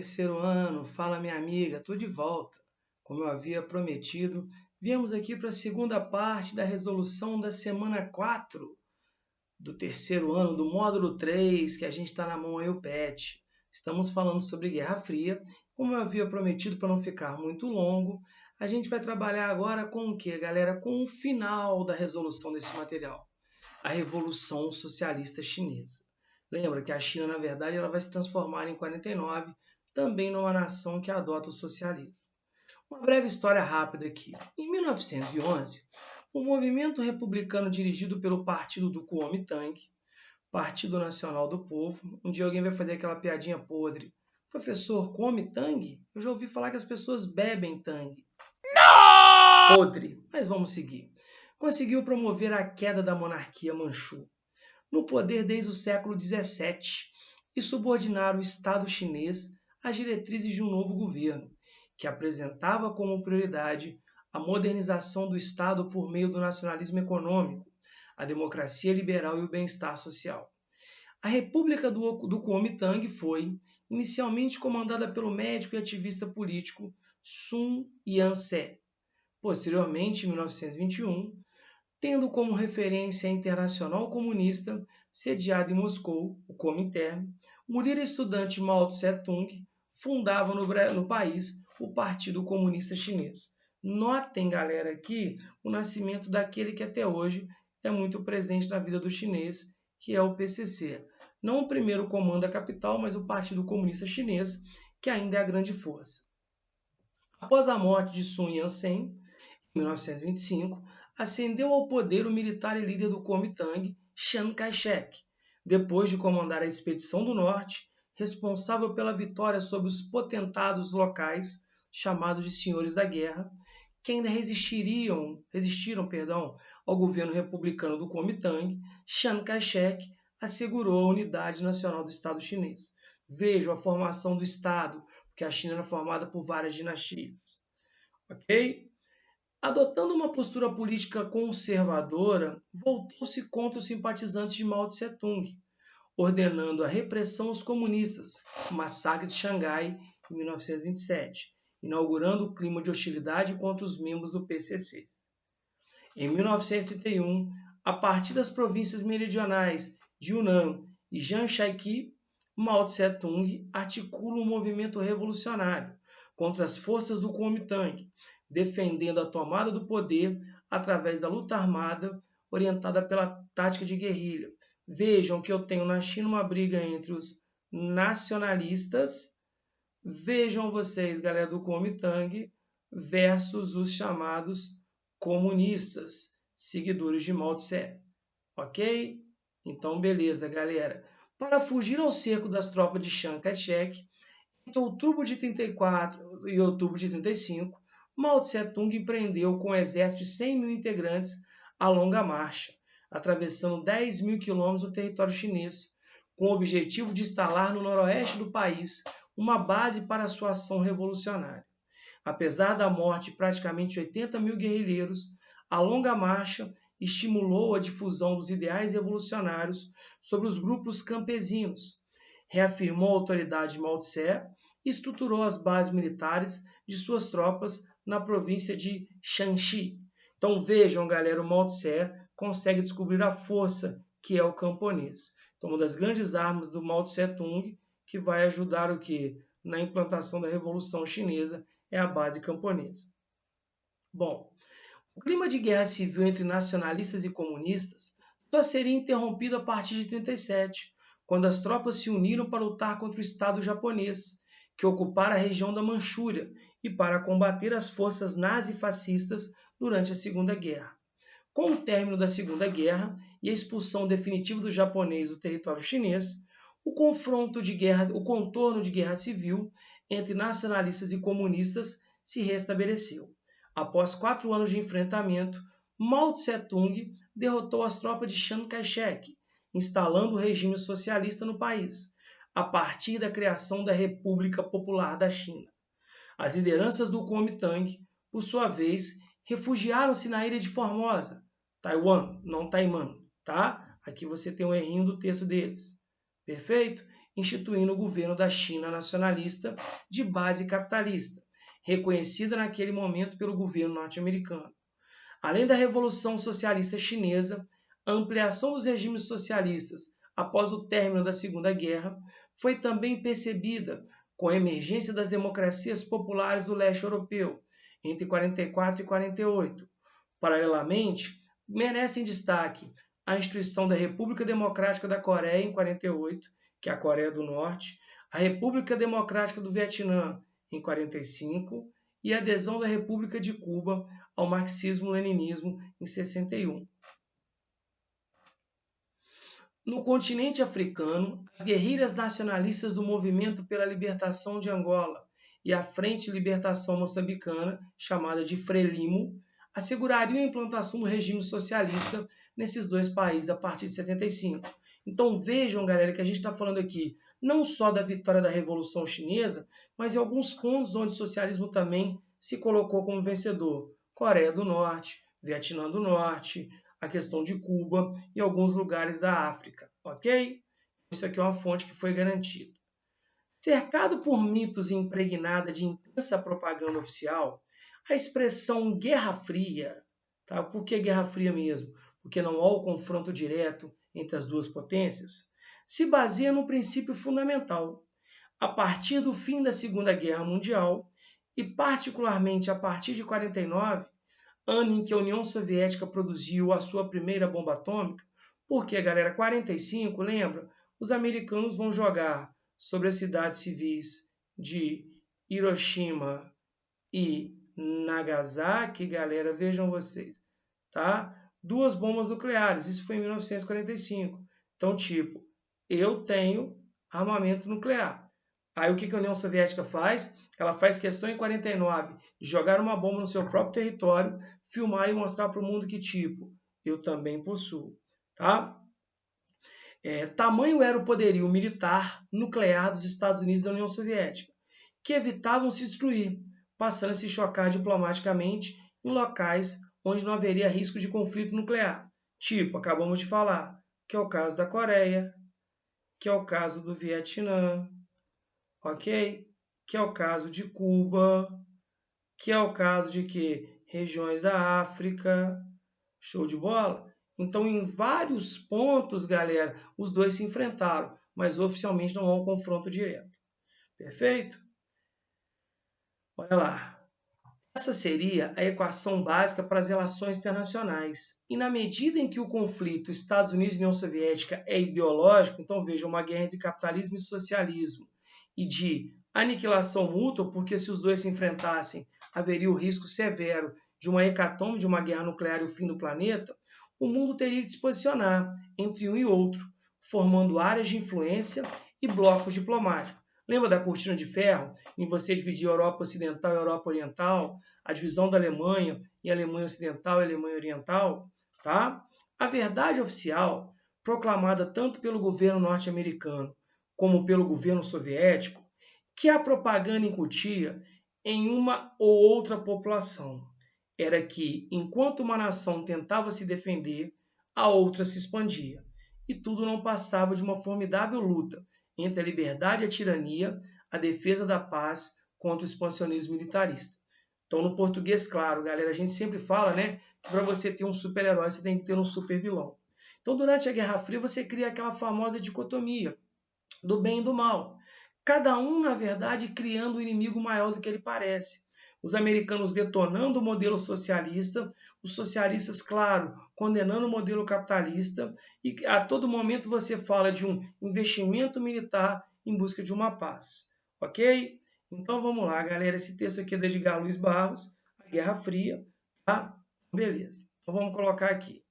terceiro ano, fala minha amiga, estou de volta. Como eu havia prometido, viemos aqui para a segunda parte da resolução da semana 4 do terceiro ano, do módulo 3, que a gente está na mão aí o PET. Estamos falando sobre Guerra Fria. Como eu havia prometido para não ficar muito longo, a gente vai trabalhar agora com o quê, galera? Com o final da resolução desse material. A Revolução Socialista Chinesa. Lembra que a China, na verdade, ela vai se transformar em 49, também numa nação que adota o socialismo. Uma breve história rápida aqui. Em 1911, o movimento republicano dirigido pelo partido do Kuomintang, Partido Nacional do Povo, um dia alguém vai fazer aquela piadinha podre. Professor, come tangue? Eu já ouvi falar que as pessoas bebem tangue. Não! Podre, mas vamos seguir. Conseguiu promover a queda da monarquia Manchu, no poder desde o século XVII, e subordinar o Estado chinês às diretrizes de um novo governo, que apresentava como prioridade a modernização do Estado por meio do nacionalismo econômico, a democracia liberal e o bem-estar social. A República do Kuomintang foi, inicialmente comandada pelo médico e ativista político Sun Yat-sen. Posteriormente, em 1921, tendo como referência a Internacional Comunista, sediada em Moscou, o Comintern, o líder estudante Mao Tse-tung fundava no país o Partido Comunista Chinês. Notem, galera, aqui o nascimento daquele que até hoje é muito presente na vida do chinês, que é o PCC. Não o primeiro comando da capital, mas o Partido Comunista Chinês, que ainda é a grande força. Após a morte de Sun Yat-sen, em 1925, ascendeu ao poder o militar e líder do Kuomintang, Chiang Kai-shek, depois de comandar a Expedição do Norte, responsável pela vitória sobre os potentados locais, chamados de Senhores da Guerra, que ainda resistiram ao governo republicano do Kuomintang. Chiang Kai-shek assegurou a unidade nacional do Estado chinês. Vejam a formação do Estado, porque a China era formada por várias dinastias. Ok? Adotando uma postura política conservadora, voltou-se contra os simpatizantes de Mao Tse-tung, ordenando a repressão aos comunistas, o massacre de Xangai, em 1927, inaugurando o clima de hostilidade contra os membros do PCC. Em 1931, a partir das províncias meridionais de Yunnan e Jiangxi, Mao Tse-tung articula um movimento revolucionário contra as forças do Kuomintang, defendendo a tomada do poder através da luta armada orientada pela tática de guerrilha. Vejam que eu tenho na China uma briga entre os nacionalistas, vejam vocês, galera do Kuomintang, versus os chamados comunistas, seguidores de Mao Tse. Ok? Então, beleza, galera. Para fugir ao cerco das tropas de Chiang Kai-shek, entre outubro de 34 e outubro de 35, Mao Tse-tung empreendeu com um exército de 100 mil integrantes a longa marcha, atravessando 10 mil quilômetros do território chinês, com o objetivo de instalar no noroeste do país uma base para sua ação revolucionária. Apesar da morte de praticamente 80 mil guerrilheiros, a longa marcha estimulou a difusão dos ideais revolucionários sobre os grupos campesinos, reafirmou a autoridade de Mao Tse e estruturou as bases militares de suas tropas na província de Shanxi. Então vejam, galera, o Mao Tse consegue descobrir a força que é o camponês. Então, uma das grandes armas do Mao Tse-tung, que vai ajudar o quê? Na implantação da Revolução Chinesa, é a base camponesa. Bom, o clima de guerra civil entre nacionalistas e comunistas só seria interrompido a partir de 1937, quando as tropas se uniram para lutar contra o Estado japonês, que ocupara a região da Manchúria, e para combater as forças nazifascistas durante a Segunda Guerra. Com o término da Segunda Guerra e a expulsão definitiva do japonês do território chinês, o contorno de guerra civil entre nacionalistas e comunistas se restabeleceu. Após 4 anos de enfrentamento, Mao Tse-tung derrotou as tropas de Chiang Kai-shek, instalando o regime socialista no país, a partir da criação da República Popular da China. As lideranças do Kuomintang, por sua vez, refugiaram-se na ilha de Formosa, Taiwan, não Taimã, tá? Aqui você tem um errinho do texto deles. Perfeito? instituindo o governo da China nacionalista de base capitalista, reconhecida naquele momento pelo governo norte-americano. Além da Revolução Socialista Chinesa, a ampliação dos regimes socialistas após o término da Segunda Guerra foi também percebida com a emergência das democracias populares do leste europeu, entre 44 e 48. Paralelamente, merecem destaque a instituição da República Democrática da Coreia em 48, que é a Coreia do Norte, a República Democrática do Vietnã em 45 e a adesão da República de Cuba ao marxismo-leninismo em 61. No continente africano, as guerrilhas nacionalistas do Movimento pela Libertação de Angola e a Frente de Libertação Moçambicana, chamada de Frelimo, assegurariam a implantação do regime socialista nesses dois países a partir de 75. Então vejam, galera, que a gente está falando aqui não só da vitória da Revolução Chinesa, mas em alguns pontos onde o socialismo também se colocou como vencedor. Coreia do Norte, Vietnã do Norte, a questão de Cuba e alguns lugares da África, ok? Isso aqui é uma fonte que foi garantida. Cercado por mitos e impregnada de intensa propaganda oficial, a expressão Guerra Fria, tá? Por que Guerra Fria mesmo? Porque não há o confronto direto entre as duas potências, se baseia num princípio fundamental. A partir do fim da Segunda Guerra Mundial, e particularmente a partir de 49, ano em que a União Soviética produziu a sua primeira bomba atômica, porque, galera, 45, lembra? Os americanos vão jogar sobre as cidades civis de Hiroshima e Nagasaki, galera, vejam vocês, tá? 2 bombas nucleares, isso foi em 1945. Então, tipo, eu tenho armamento nuclear. Aí o que a União Soviética faz? Ela faz questão em 49 de jogar uma bomba no seu próprio território, filmar e mostrar para o mundo que tipo, eu também possuo, tá? Tamanho era o poderio militar nuclear dos Estados Unidos e da União Soviética, que evitavam se destruir, passando a se chocar diplomaticamente em locais onde não haveria risco de conflito nuclear. Tipo, acabamos de falar, que é o caso da Coreia, que é o caso do Vietnã, ok? Que é o caso de Cuba, que é o caso de que regiões da África, show de bola? Então, em vários pontos, galera, os dois se enfrentaram, mas oficialmente não há um confronto direto. Perfeito? Olha lá. Essa seria a equação básica para as relações internacionais. E na medida em que o conflito Estados Unidos e União Soviética é ideológico, então veja, uma guerra entre capitalismo e socialismo, e de aniquilação mútua, porque se os dois se enfrentassem, haveria o risco severo de uma hecatombe, de uma guerra nuclear e o fim do planeta, o mundo teria que se posicionar entre um e outro, formando áreas de influência e blocos diplomáticos. Lembra da cortina de ferro, em você dividir a Europa Ocidental e a Europa Oriental, a divisão da Alemanha e a Alemanha Ocidental e a Alemanha Oriental? Tá? A verdade oficial, proclamada tanto pelo governo norte-americano como pelo governo soviético, que a propaganda incutia em uma ou outra população, era que, enquanto uma nação tentava se defender, a outra se expandia. E tudo não passava de uma formidável luta entre a liberdade e a tirania, a defesa da paz contra o expansionismo militarista. Então, no português, claro, galera, a gente sempre fala, né, que para você ter um super-herói, você tem que ter um super-vilão. Então, durante a Guerra Fria, você cria aquela famosa dicotomia do bem e do mal. Cada um, na verdade, criando um inimigo maior do que ele parece. Os americanos detonando o modelo socialista, os socialistas, claro, condenando o modelo capitalista, e a todo momento você fala de um investimento militar em busca de uma paz. Ok? Então vamos lá, galera. Esse texto aqui é de Edgar Luiz Barros, A Guerra Fria. Tá? Beleza. Então vamos colocar aqui.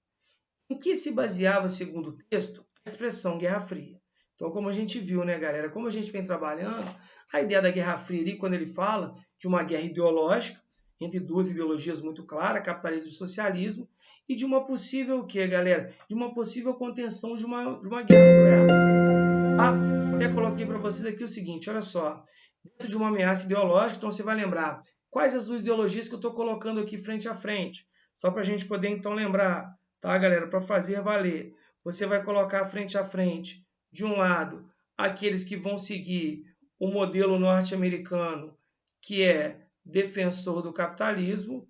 Em que se baseava, segundo o texto, a expressão Guerra Fria? Então, como a gente viu, né, galera? Como a gente vem trabalhando, a ideia da Guerra Fria ali, quando ele fala de uma guerra ideológica, entre duas ideologias muito claras, capitalismo e socialismo, e de uma possível, o quê, galera? De uma possível contenção de uma guerra nuclear. Tá? Até coloquei para vocês aqui o seguinte, olha só. Dentro de uma ameaça ideológica, então você vai lembrar quais as duas ideologias que eu estou colocando aqui frente a frente. Só para a gente poder, então, lembrar, tá, galera? Para fazer valer. Você vai colocar frente a frente, de um lado, aqueles que vão seguir o modelo norte-americano, que é defensor do capitalismo,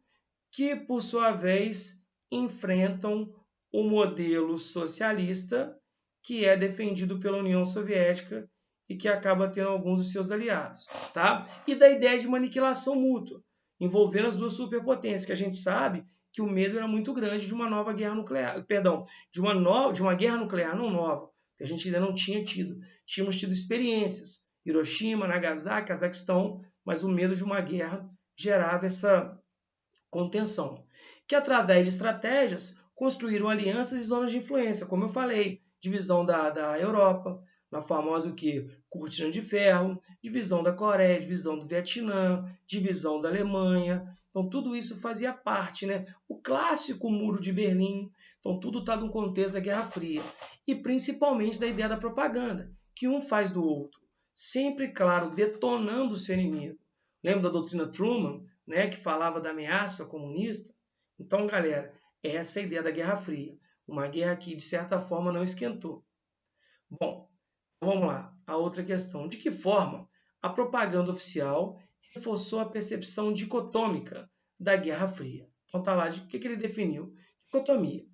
que, por sua vez, enfrentam o modelo socialista, que é defendido pela União Soviética e que acaba tendo alguns dos seus aliados, tá? E da ideia de uma aniquilação mútua, envolvendo as duas superpotências, que a gente sabe que o medo era muito grande de uma nova guerra nuclear, perdão, de uma guerra nuclear não nova, que a gente ainda não tinha tido. Tínhamos tido experiências, Hiroshima, Nagasaki, Cazaquistão, mas o medo de uma guerra gerava essa contenção, que através de estratégias construíram alianças e zonas de influência, como eu falei, divisão da Europa, na famosa cortina de ferro, divisão da Coreia, divisão do Vietnã, divisão da Alemanha. Então tudo isso fazia parte, né? O clássico Muro de Berlim. Então tudo está no contexto da Guerra Fria e principalmente da ideia da propaganda, que um faz do outro, sempre, claro, detonando o seu inimigo. Lembra da doutrina Truman, né, que falava da ameaça comunista? Então, galera, essa é a ideia da Guerra Fria. Uma guerra que, de certa forma, não esquentou. Bom, vamos lá. A outra questão. De que forma a propaganda oficial reforçou a percepção dicotômica da Guerra Fria? Então, tá lá. O que ele definiu? Dicotomia.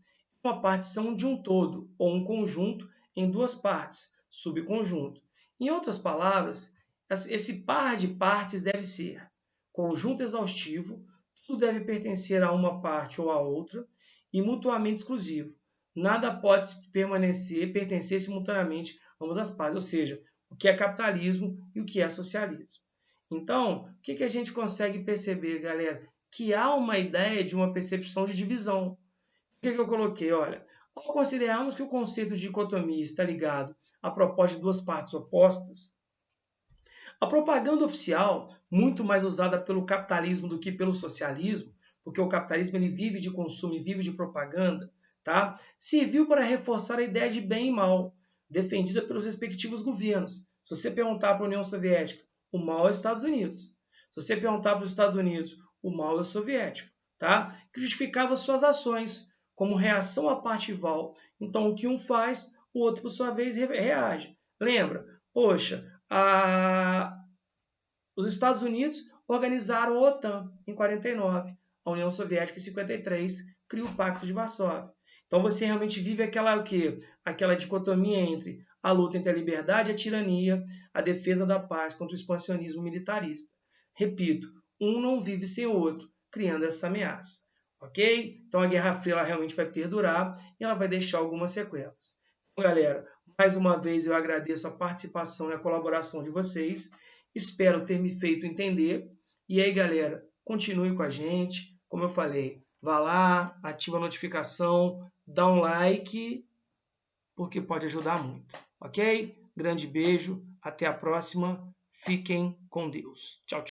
Uma partição de um todo, ou um conjunto em duas partes, subconjunto. Em outras palavras, esse par de partes deve ser conjunto exaustivo, tudo deve pertencer a uma parte ou a outra, e mutuamente exclusivo. Nada pode pertencer simultaneamente a ambas as partes, ou seja, o que é capitalismo e o que é socialismo. Então, o que a gente consegue perceber, galera? Que há uma ideia de uma percepção de divisão. O que eu coloquei? Olha, ao considerarmos que o conceito de dicotomia está ligado à proposta de duas partes opostas, a propaganda oficial, muito mais usada pelo capitalismo do que pelo socialismo, porque o capitalismo ele vive de consumo e vive de propaganda, tá? Serviu para reforçar a ideia de bem e mal, defendida pelos respectivos governos. Se você perguntar para a União Soviética, o mal é os Estados Unidos. Se você perguntar para os Estados Unidos, o mal é o soviético, tá? Que justificava suas ações como reação à parte rival. Então, o que um faz, o outro, por sua vez, reage. Lembra? Poxa, os Estados Unidos organizaram a OTAN em 49, a União Soviética em 53 cria o Pacto de Varsóvia. Então você realmente vive aquela dicotomia entre a luta entre a liberdade e a tirania, a defesa da paz contra o expansionismo militarista. Repito, um não vive sem o outro, criando essa ameaça. Ok? Então a Guerra Fria ela realmente vai perdurar e ela vai deixar algumas sequelas. Então, galera, mais uma vez eu agradeço a participação e a colaboração de vocês. Espero ter me feito entender. E aí, galera, continue com a gente. Como eu falei, vá lá, ativa a notificação, dá um like, porque pode ajudar muito. Ok? Grande beijo, até a próxima. Fiquem com Deus. Tchau, tchau.